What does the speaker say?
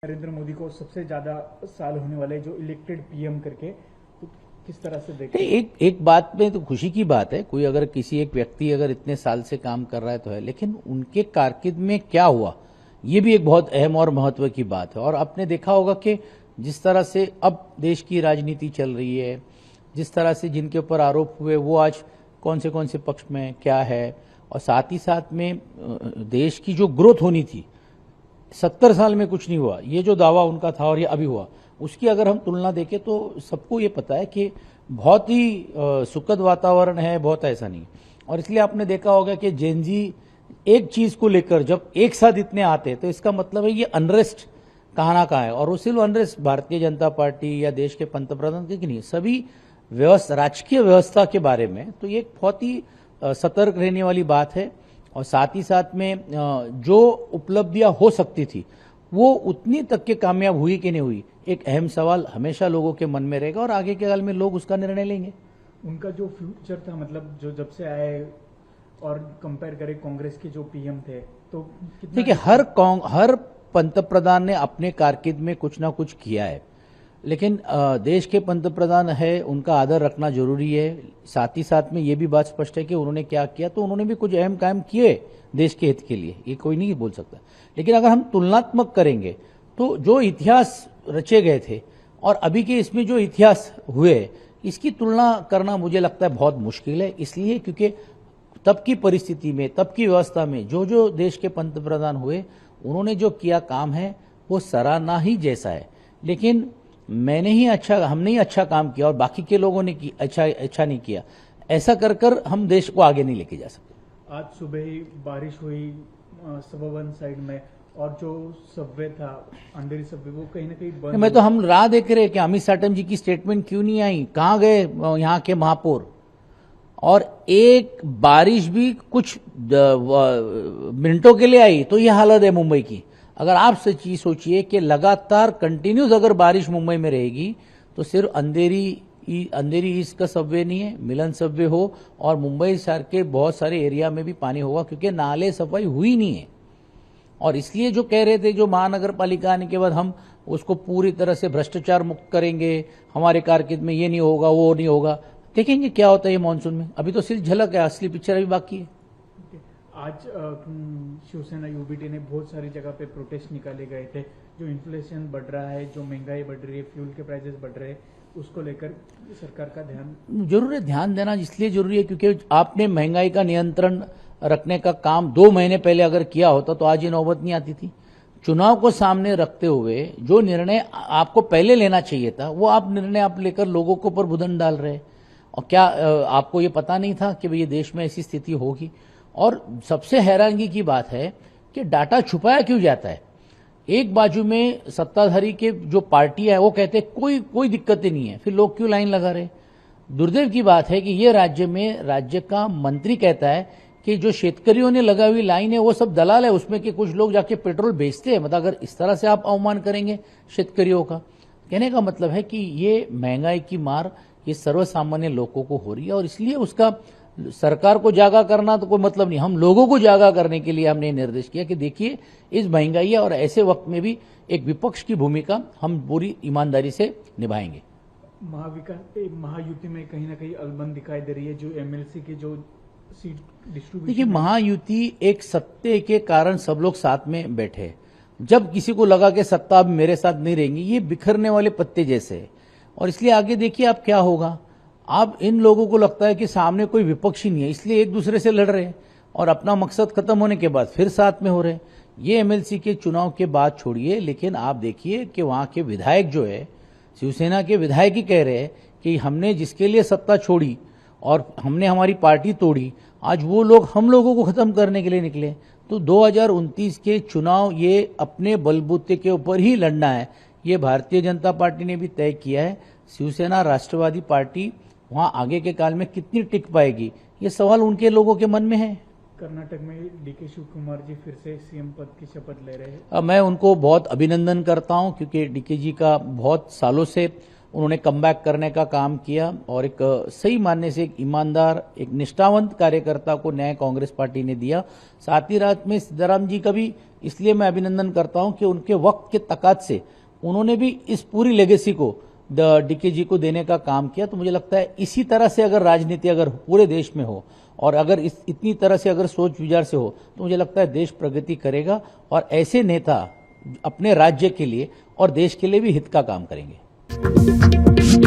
नरेंद्र मोदी को सबसे ज्यादा साल होने वाले जो इलेक्टेड पीएम करके, तो किस तरह से देखते हैं? एक बात में तो खुशी की बात है, कोई अगर किसी एक व्यक्ति अगर इतने साल से काम कर रहा है तो है, लेकिन उनके कारकिर्द में क्या हुआ ये भी एक बहुत अहम और महत्व की बात है। और आपने देखा होगा कि जिस तरह से अब देश की राजनीति चल रही है, जिस तरह से जिनके ऊपर आरोप हुए वो आज कौन से पक्ष में क्या है, और साथ ही साथ में देश की जो ग्रोथ होनी थी 70 साल में कुछ नहीं हुआ, ये जो दावा उनका था और ये अभी हुआ, उसकी अगर हम तुलना देखें तो सबको ये पता है कि बहुत ही सुखद वातावरण है, बहुत ऐसा नहीं। और इसलिए आपने देखा होगा कि जेनजी एक चीज को लेकर जब एक साथ इतने आते तो इसका मतलब है ये अनरेस्ट कहाँ ना कहाँ है। और वो सिर्फ अनरेस्ट भारतीय जनता पार्टी या देश के पंतप्रधान की नहीं, सभी व्यवस्था, राजकीय व्यवस्था के बारे में, तो ये एक बहुत ही सतर्क रहने वाली बात है। और साथ ही साथ में जो उपलब्धियां हो सकती थी वो उतनी तक के कामयाब हुई कि नहीं हुई, एक अहम सवाल हमेशा लोगों के मन में रहेगा और आगे के काल में लोग उसका निर्णय लेंगे। उनका जो फ्यूचर था, मतलब जो जब से आए और कंपेयर करें कांग्रेस के जो पीएम थे, तो कितना देखिए हर पंतप्रधान ने अपने कारकिर्द में कुछ ना कुछ किया है, लेकिन देश के पंतप्रधान है, उनका आदर रखना जरूरी है। साथ ही साथ में ये भी बात स्पष्ट है कि उन्होंने क्या किया, तो उन्होंने भी कुछ अहम काम किए देश के हित के लिए, ये कोई नहीं बोल सकता। लेकिन अगर हम तुलनात्मक करेंगे तो जो इतिहास रचे गए थे और अभी के इसमें जो इतिहास हुए, इसकी तुलना करना मुझे लगता है बहुत मुश्किल है। इसलिए क्योंकि तब की परिस्थिति में, तब की व्यवस्था में जो देश के पंतप्रधान हुए, उन्होंने जो किया काम है वो सराहना ही जैसा है। लेकिन हमने ही अच्छा काम किया और बाकी के लोगों ने अच्छा नहीं किया, ऐसा कर कर हम देश को आगे नहीं लेके जा सकते। आज सुबह ही बारिश हुई सबर्बन साइड में, और जो सबवे था, अंधेरी सबवे, वो कहीं ना कहीं बंद। मैं तो हम राह देख रहे कि अमित साटम जी की स्टेटमेंट क्यों नहीं आई, कहाँ गए यहाँ के महापौर। और एक बारिश भी कुछ मिनटों के लिए आई तो ये हालत है मुंबई की। अगर आप सच्ची सोचिए कि लगातार कंटिन्यूस अगर बारिश मुंबई में रहेगी तो सिर्फ अंधेरी ईस्ट का सबवे नहीं है, मिलन सबवे हो, और मुंबई शहर के बहुत सारे एरिया में भी पानी होगा, क्योंकि नाले सफाई हुई नहीं है। और इसलिए जो कह रहे थे जो महानगर पालिका आने के बाद हम उसको पूरी तरह से भ्रष्टाचार मुक्त करेंगे, हमारे कारकिर्द में ये नहीं होगा वो नहीं होगा, देखेंगे क्या होता है ये मानसून में। अभी तो सिर्फ झलक है, असली पिक्चर अभी बाकी है। आज शिवसेना यूबीटी ने बहुत सारी जगह पे प्रोटेस्ट निकाले गए थे। जो इन्फ्लेशन बढ़ रहा है, जो महंगाई बढ़ रही है, फ्यूल के प्राइसेस बढ़ रहे हैं, उसको लेकर सरकार का ध्यान जरूर है। ध्यान देना इसलिए जरूरी है क्योंकि आपने महंगाई का नियंत्रण रखने का काम 2 महीने पहले अगर किया होता तो आज ये नौबत नहीं आती थी। चुनाव को सामने रखते हुए जो निर्णय आपको पहले लेना चाहिए था वो आप निर्णय आप लेकर लोगों के ऊपर भुदन डाल रहे हैं। और क्या आपको ये पता नहीं था कि ये देश में ऐसी स्थिति होगी? और सबसे हैरानगी की बात है कि डाटा छुपाया क्यों जाता है। एक बाजू में सत्ताधारी के जो पार्टियां है वो कहते हैं कोई दिक्कतें नहीं है, फिर लोग क्यों लाइन लगा रहे। दुर्दैव की बात है कि ये राज्य का मंत्री कहता है कि जो शेतकरियों ने लगा हुई लाइन है वो सब दलाल है, उसमें कि कुछ लोग जाके पेट्रोल बेचते हैं। मतलब अगर इस तरह से आप अवमान करेंगे शेतकरियों का, कहने का मतलब है कि ये महंगाई की मार ये सर्वसामान्य लोगों को हो रही है। और इसलिए उसका सरकार को जागा करना तो कोई मतलब नहीं, हम लोगों को जागा करने के लिए हमने निर्देश किया कि देखिए इस महंगाई और ऐसे वक्त में भी एक विपक्ष की भूमिका हम पूरी ईमानदारी से निभाएंगे। महायुति में कहीं ना कहीं अलबन दिखाई दे रही है, जो एमएलसी की जो सीट डिस्ट्रीब्यूशन। देखिए महायुति एक सत्ते के कारण सब लोग साथ में बैठे, जब किसी को लगा कि सत्ता अब मेरे साथ नहीं रहेंगी, ये बिखरने वाले पत्ते जैसे है। और इसलिए आगे देखिए आप क्या होगा। अब इन लोगों को लगता है कि सामने कोई विपक्ष ही नहीं है, इसलिए एक दूसरे से लड़ रहे हैं और अपना मकसद खत्म होने के बाद फिर साथ में हो रहे हैं। ये एमएलसी के चुनाव के बाद छोड़िए, लेकिन आप देखिए कि वहां के विधायक जो है, शिवसेना के विधायक ही कह रहे हैं कि हमने जिसके लिए सत्ता छोड़ी और हमने हमारी पार्टी तोड़ी, आज वो लोग हम लोगों को खत्म करने के लिए निकले। तो 2029 के चुनाव ये अपने बलबूते के ऊपर ही लड़ना है, ये भारतीय जनता पार्टी ने भी तय किया है। शिवसेना राष्ट्रवादी पार्टी वहां आगे के काल में कितनी टिक पाएगी, ये सवाल उनके लोगों के मन में है। कर्नाटक में डीके शिव कुमार जी फिर से सीएम पद की शपथ ले रहे हैं। मैं उनको बहुत अभिनंदन करता हूं क्योंकि डीके जी का बहुत सालों से उन्होंने कमबैक करने का काम किया और एक सही मानने से एक ईमानदार, एक निष्ठावंत कार्यकर्ता को न्याय कांग्रेस पार्टी ने दिया। साथ ही रात में सीताराम जी का भी इसलिए मैं अभिनंदन करता हूं कि उनके वक्त के तकात से उन्होंने भी इस पूरी लेगेसी को डीके जी को देने का काम किया। तो मुझे लगता है इसी तरह से अगर राजनीति अगर पूरे देश में हो और अगर इतनी तरह से अगर सोच विचार से हो तो मुझे लगता है देश प्रगति करेगा और ऐसे नेता अपने राज्य के लिए और देश के लिए भी हित का काम करेंगे।